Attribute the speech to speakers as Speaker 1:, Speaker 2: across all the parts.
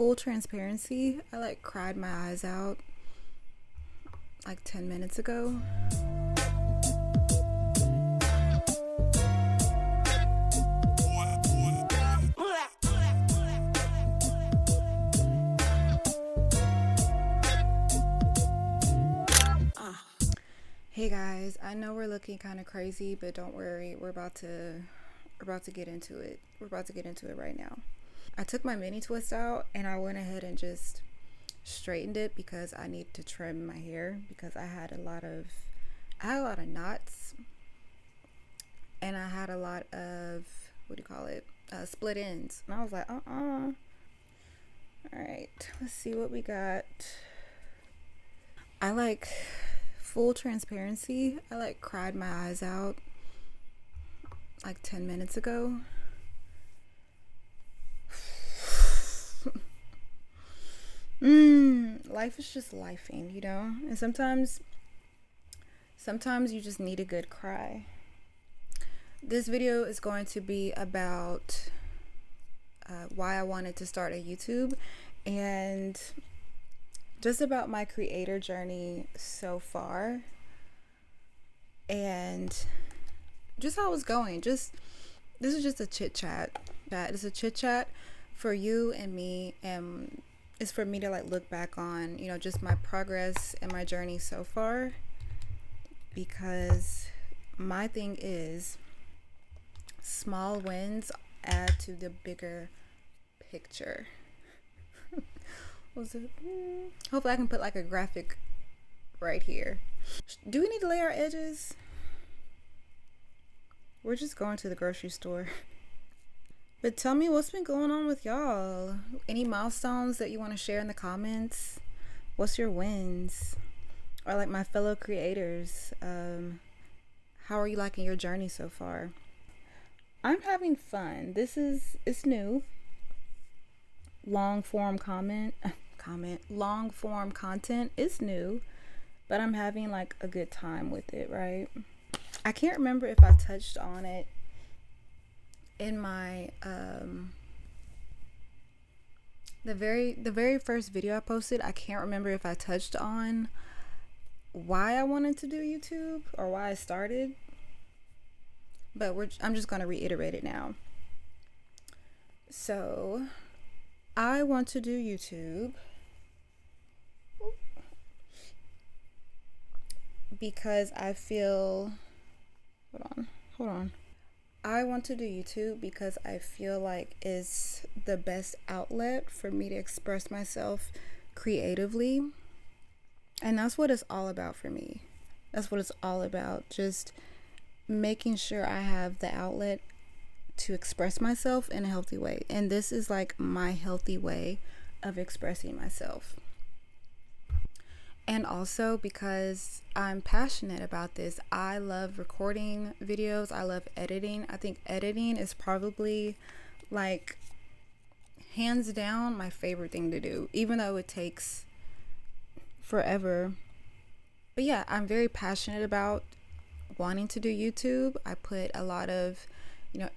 Speaker 1: Full transparency, I like cried my eyes out like 10 minutes ago. Hey guys, I know we're looking kind of crazy, but don't worry, we're about to get into it. We're about to get into it right now. I took my mini twist out and I went ahead and just straightened it because I need to trim my hair because I had a lot of knots and I had a lot of split ends, and I was like all right, let's see what we got. I like full transparency, I like cried my eyes out like 10 minutes ago. Life is just lifing, you know? And sometimes you just need a good cry. This video is going to be about why I wanted to start a YouTube and just about my creator journey so far and just how it's going. This is just a chit chat. It's a chit chat for you and me, and it's for me to like look back on, you know, just my progress and my journey so far, because my thing is small wins add to the bigger picture. Hopefully I can put like a graphic right here. Do we need to lay our edges? We're just going to the grocery store. But tell me what's been going on with y'all. Any milestones that you want to share in the comments? What's your wins? Or like my fellow creators, how are you liking your journey so far? I'm having fun. It's new. Long form content is new, but I'm having like a good time with it, right? I can't remember if I touched on it in my the very first video I posted. I can't remember if I touched on why I wanted to do YouTube or why I started, but I'm just going to reiterate it now. So I want to do YouTube because I feel hold on. I want to do YouTube because I feel like it's the best outlet for me to express myself creatively. And that's what it's all about for me. That's what it's all about. Just making sure I have the outlet to express myself in a healthy way. And this is like my healthy way of expressing myself. And also because I'm passionate about this. I love recording videos. I love editing. I think editing is probably like hands down my favorite thing to do, even though it takes forever. But yeah, I'm very passionate about wanting to do YouTube. I put a lot of,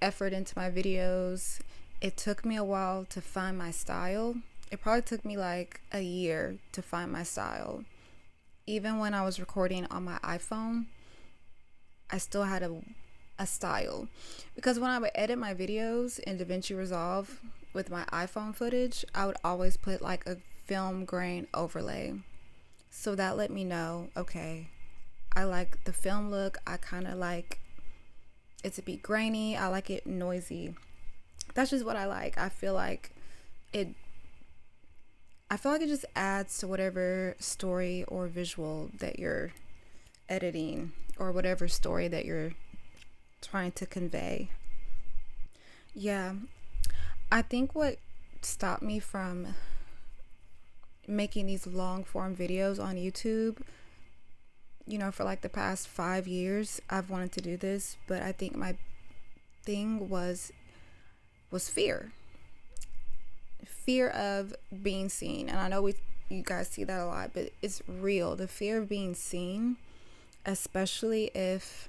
Speaker 1: effort into my videos. It took me a while to find my style. It probably took me like a year to find my style. Even when I was recording on my iPhone, I still had a style. Because when I would edit my videos in DaVinci Resolve with my iPhone footage, I would always put like a film grain overlay. So that let me know, okay, I like the film look. I kind of like it to be grainy. I like it noisy. That's just what I like. I feel like it just adds to whatever story or visual that you're editing or whatever story that you're trying to convey. Yeah, I think what stopped me from making these long form videos on YouTube, for like the past 5 years, I've wanted to do this, but I think my thing was fear of being seen. And I know you guys see that a lot, but it's real. The fear of being seen, especially if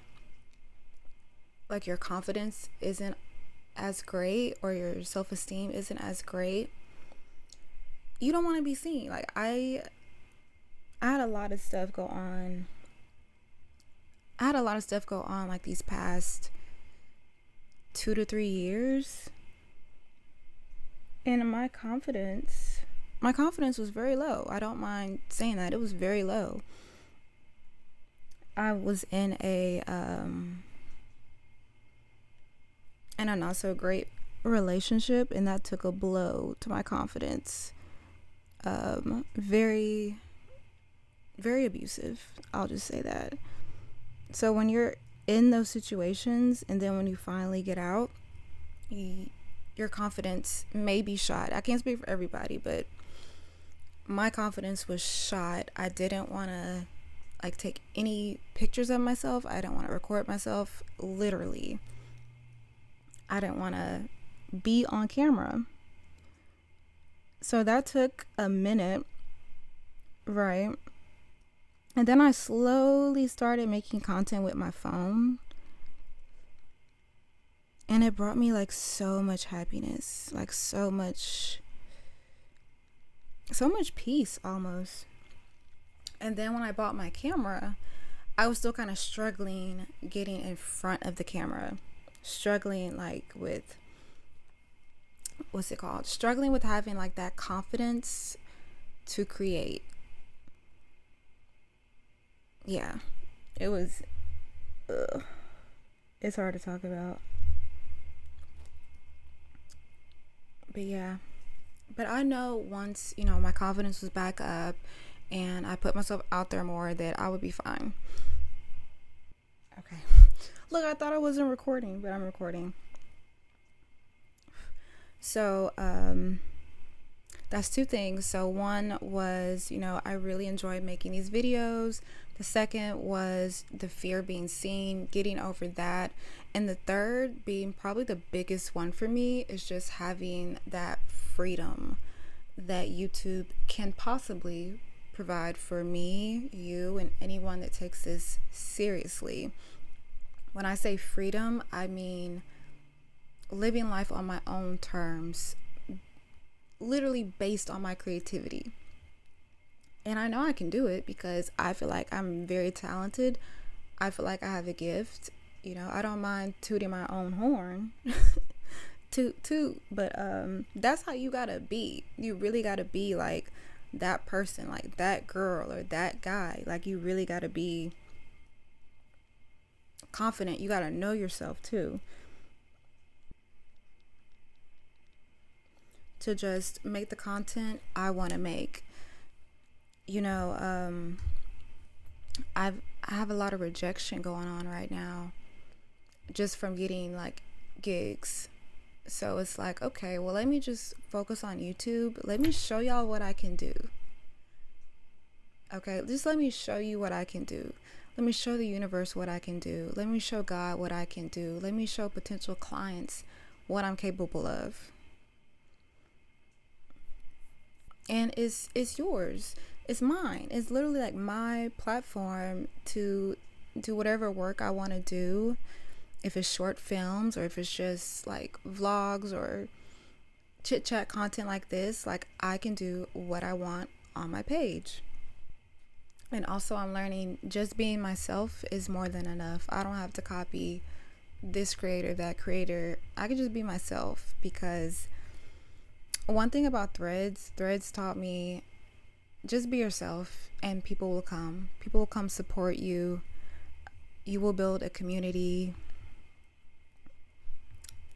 Speaker 1: like your confidence isn't as great or your self-esteem isn't as great, you don't want to be seen. Like I had a lot of stuff go on. I had a lot of stuff go on like these past 2 to 3 years. And my confidence was very low. I don't mind saying that. It was very low. I was in a not so great relationship, and that took a blow to my confidence. Very, very abusive. I'll just say that. So when you're in those situations, and then when you finally get out, your confidence may be shot. I can't speak for everybody, but my confidence was shot. I didn't want to like take any pictures of myself. I didn't want to record myself. Literally, I didn't want to be on camera. So that took a minute, right? And then I slowly started making content with my phone. And it brought me like so much happiness, like so much peace almost. And then when I bought my camera, I was still kind of struggling getting in front of the camera. Struggling like with, what's it called? Struggling with having like that confidence to create. Yeah, it was, it's hard to talk about. But yeah, but I know once, my confidence was back up and I put myself out there more, that I would be fine. Okay. Look, I thought I wasn't recording, but I'm recording. So, that's two things. So one was, I really enjoyed making these videos. The second was the fear of being seen, getting over that. And the third, being probably the biggest one for me, is just having that freedom that YouTube can possibly provide for me, you, and anyone that takes this seriously. When I say freedom, I mean living life on my own terms, literally based on my creativity. And I know I can do it because I feel like I'm very talented. I feel like I have a gift. I don't mind tooting my own horn. toot. But that's how you gotta be. You really gotta be like that person, like that girl or that guy. Like you really gotta be confident. You gotta know yourself too. To just make the content I want to make. I have a lot of rejection going on right now, just from getting like gigs. So it's like, okay, well, let me just focus on YouTube. Let me show y'all what I can do. Okay, just let me show you what I can do. Let me show the universe what I can do. Let me show God what I can do. Let me show potential clients what I'm capable of. And it's yours. It's mine. It's literally like my platform to do whatever work I want to do. If it's short films or if it's just like vlogs or chit chat content like this, like I can do what I want on my page. And also I'm learning just being myself is more than enough. I don't have to copy this creator, that creator. I can just be myself, because one thing about threads taught me, just be yourself and people will come. People will come support you. You will build a community.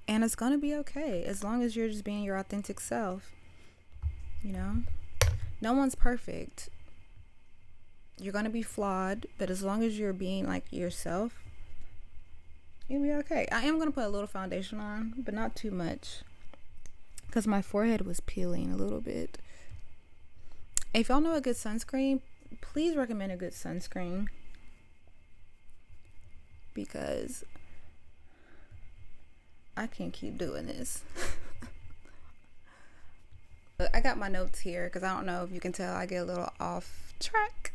Speaker 1: And it's going to be okay as long as you're just being your authentic self. No one's perfect. You're going to be flawed, but as long as you're being like yourself, you'll be okay. I am going to put a little foundation on, but not too much, because my forehead was peeling a little bit. If y'all know a good sunscreen, please recommend a good sunscreen, because I can't keep doing this. I got my notes here because I don't know if you can tell I get a little off track.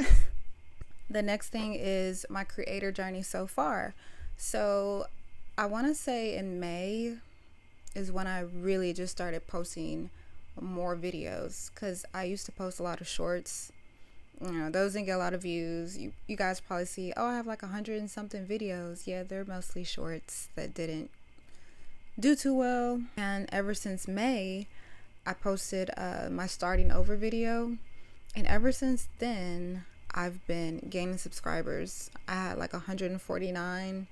Speaker 1: The next thing is my creator journey so far. So I want to say in May is when I really just started posting more videos, because I used to post a lot of shorts. You know, those didn't get a lot of views. You guys probably see, oh, I have like 100 and something videos. Yeah, they're mostly shorts that didn't do too well. And ever since May, I posted my starting over video, and ever since then I've been gaining subscribers. I had like 149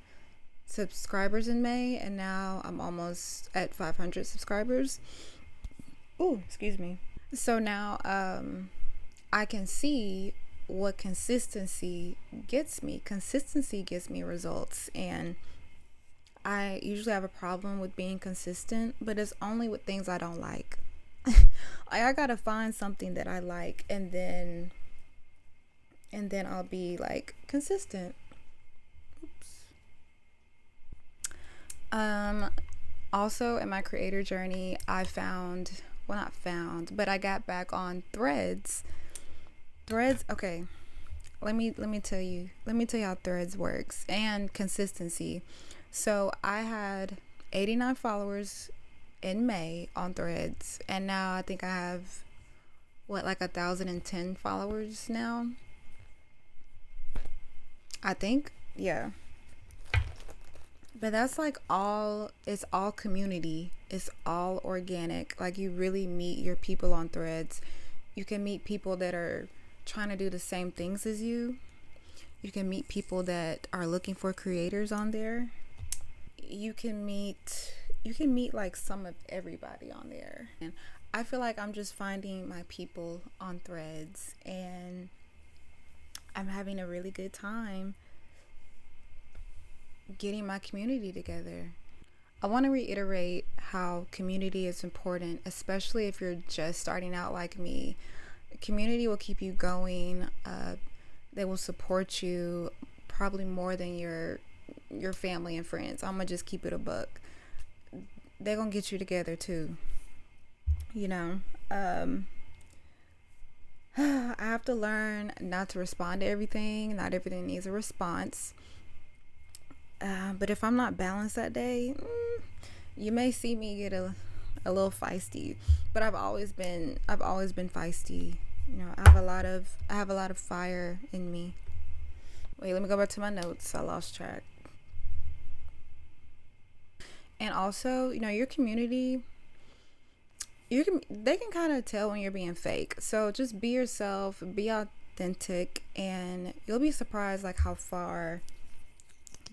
Speaker 1: subscribers in May, and now I'm almost at 500 subscribers. Oh, excuse me. So now I can see what consistency gets me. Consistency gets me results, and I usually have a problem with being consistent, but it's only with things I don't like. I gotta find something that I like, and then I'll be like consistent. Oops. Also in my creator journey, I got back on Threads. Okay. Let me tell you how Threads works and consistency. So I had 89 followers in May on Threads, and now I think I have like 1,010 followers now. I think, yeah. But that's like it's all community. It's all organic. Like, you really meet your people on Threads. You can meet people that are trying to do the same things as you. You can meet people that are looking for creators on there. You can meet like some of everybody on there. And I feel like I'm just finding my people on Threads, and I'm having a really good time getting my community together. I want to reiterate how community is important, especially if you're just starting out like me. Community will keep you going. They will support you probably more than your family and friends. I'm gonna just keep it a buck. They're gonna get you together too, you know. I have to learn not to respond to everything. Not everything needs a response. But if I'm not balanced that day, you may see me get a little feisty. But I've always been feisty. You know, I have a lot of fire in me. Wait, let me go back to my notes. I lost track. And also, you know, your community, they can kind of tell when you're being fake. So just be yourself, be authentic, and you'll be surprised like how far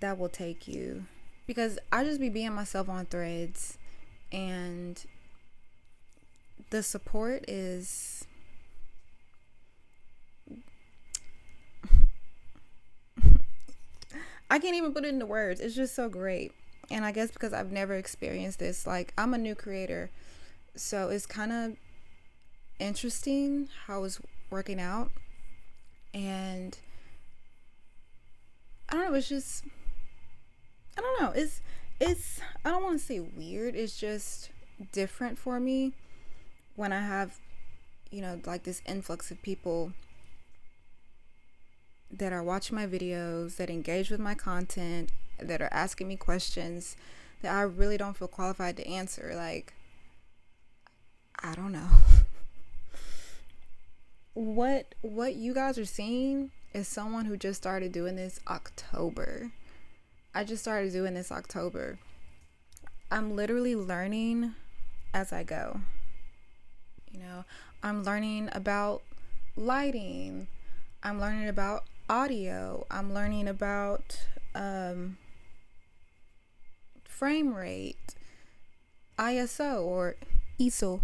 Speaker 1: that will take you. Because I just be being myself on Threads, and the support is I can't even put it into words. It's just so great. And I guess because I've never experienced this, like, I'm a new creator, so it's kind of interesting how it's working out. And I don't know, it's just, I don't know, it's I don't want to say weird, it's just different for me when I have, you know, like this influx of people that are watching my videos, that engage with my content, that are asking me questions that I really don't feel qualified to answer. Like, I don't know. What you guys are seeing is someone who just started doing this October. I just started doing this October. I'm literally learning as I go. You know, I'm learning about lighting. I'm learning about audio. I'm learning about frame rate, ISO or ISO.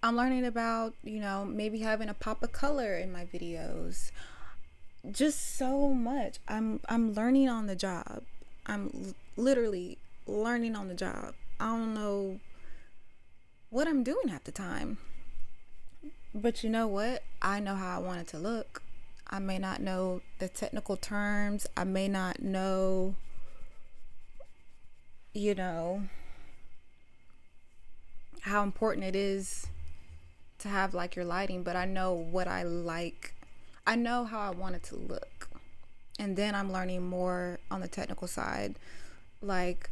Speaker 1: I'm learning about, you know, maybe having a pop of color in my videos. Just so much. I'm learning on the job. I'm literally learning on the job. I don't know what I'm doing half the time. But you know what? I know how I want it to look. I may not know the technical terms. I may not know, you know, how important it is to have like your lighting, but I know what I like. I know how I want it to look. And then I'm learning more on the technical side, like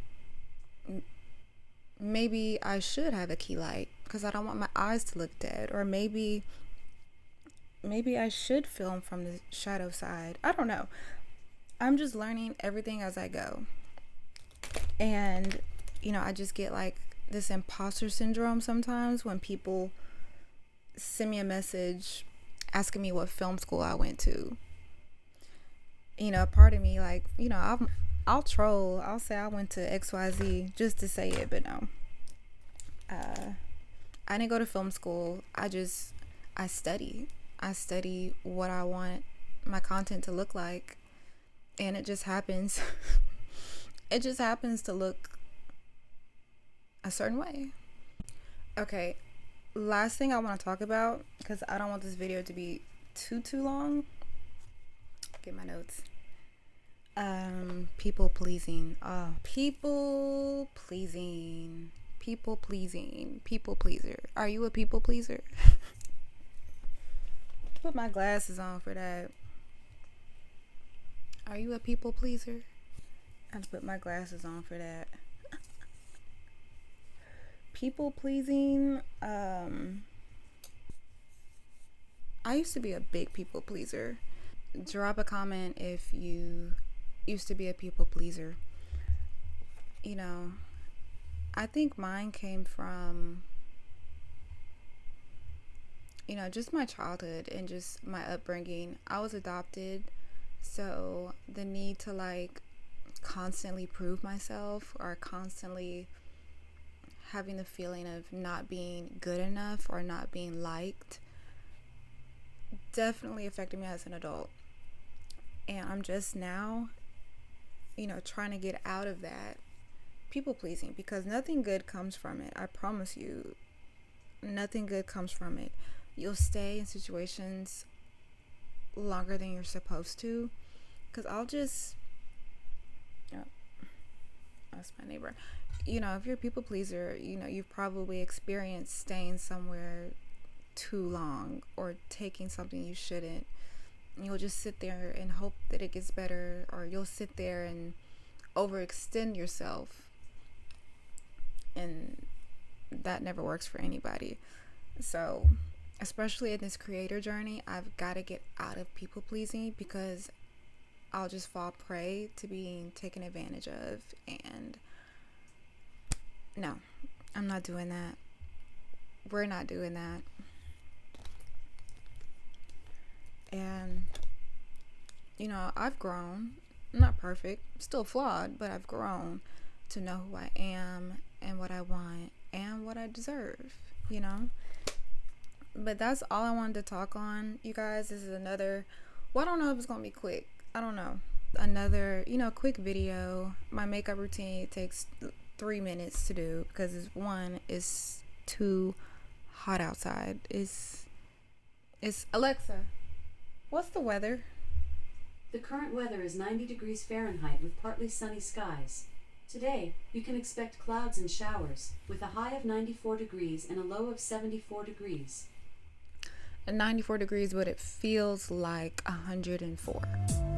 Speaker 1: maybe I should have a key light because I don't want my eyes to look dead. Or maybe I should film from the shadow side. I don't know. I'm just learning everything as I go. And, I just get like this imposter syndrome sometimes when people send me a message asking me what film school I went to. Part of me, like, I'll troll. I'll say I went to XYZ just to say it, but no. I didn't go to film school. I study. I study what I want my content to look like. And it just happens. It just happens to look a certain way. Okay, last thing I want to talk about, because I don't want this video to be too long. Get my notes. People pleasing. People pleasing. People pleasing. People pleaser. Are you a people pleaser? Put my glasses on for that. Are you a people pleaser? I have to put my glasses on for that. People pleasing. I used to be a big people pleaser. Drop a comment if you used to be a people pleaser. I think mine came from, just my childhood and just my upbringing. I was adopted, so the need to like constantly prove myself, or constantly having the feeling of not being good enough or not being liked, definitely affected me as an adult. And I'm just now, trying to get out of that people pleasing, because nothing good comes from it. I promise you, nothing good comes from it. You'll stay in situations longer than you're supposed to. Because that's my neighbor. If you're a people pleaser, you've probably experienced staying somewhere too long or taking something you shouldn't. You'll just sit there and hope that it gets better, or you'll sit there and overextend yourself, and that never works for anybody. So especially in this creator journey, I've got to get out of people pleasing, because I'll just fall prey to being taken advantage of. And no, I'm not doing that. We're not doing that. And I've grown. I'm not perfect, still flawed, but I've grown to know who I am and what I want and what I deserve, But that's all I wanted to talk on, you guys. This is another, I don't know if it's gonna be quick. I don't know. Another, quick video. My makeup routine takes 3 minutes to do, because it's too hot outside. It's Alexa, what's the weather?
Speaker 2: The current weather is 90 degrees Fahrenheit with partly sunny skies. Today, you can expect clouds and showers, with a high of 94 degrees and a low of 74 degrees.
Speaker 1: 94 degrees, but it feels like 104.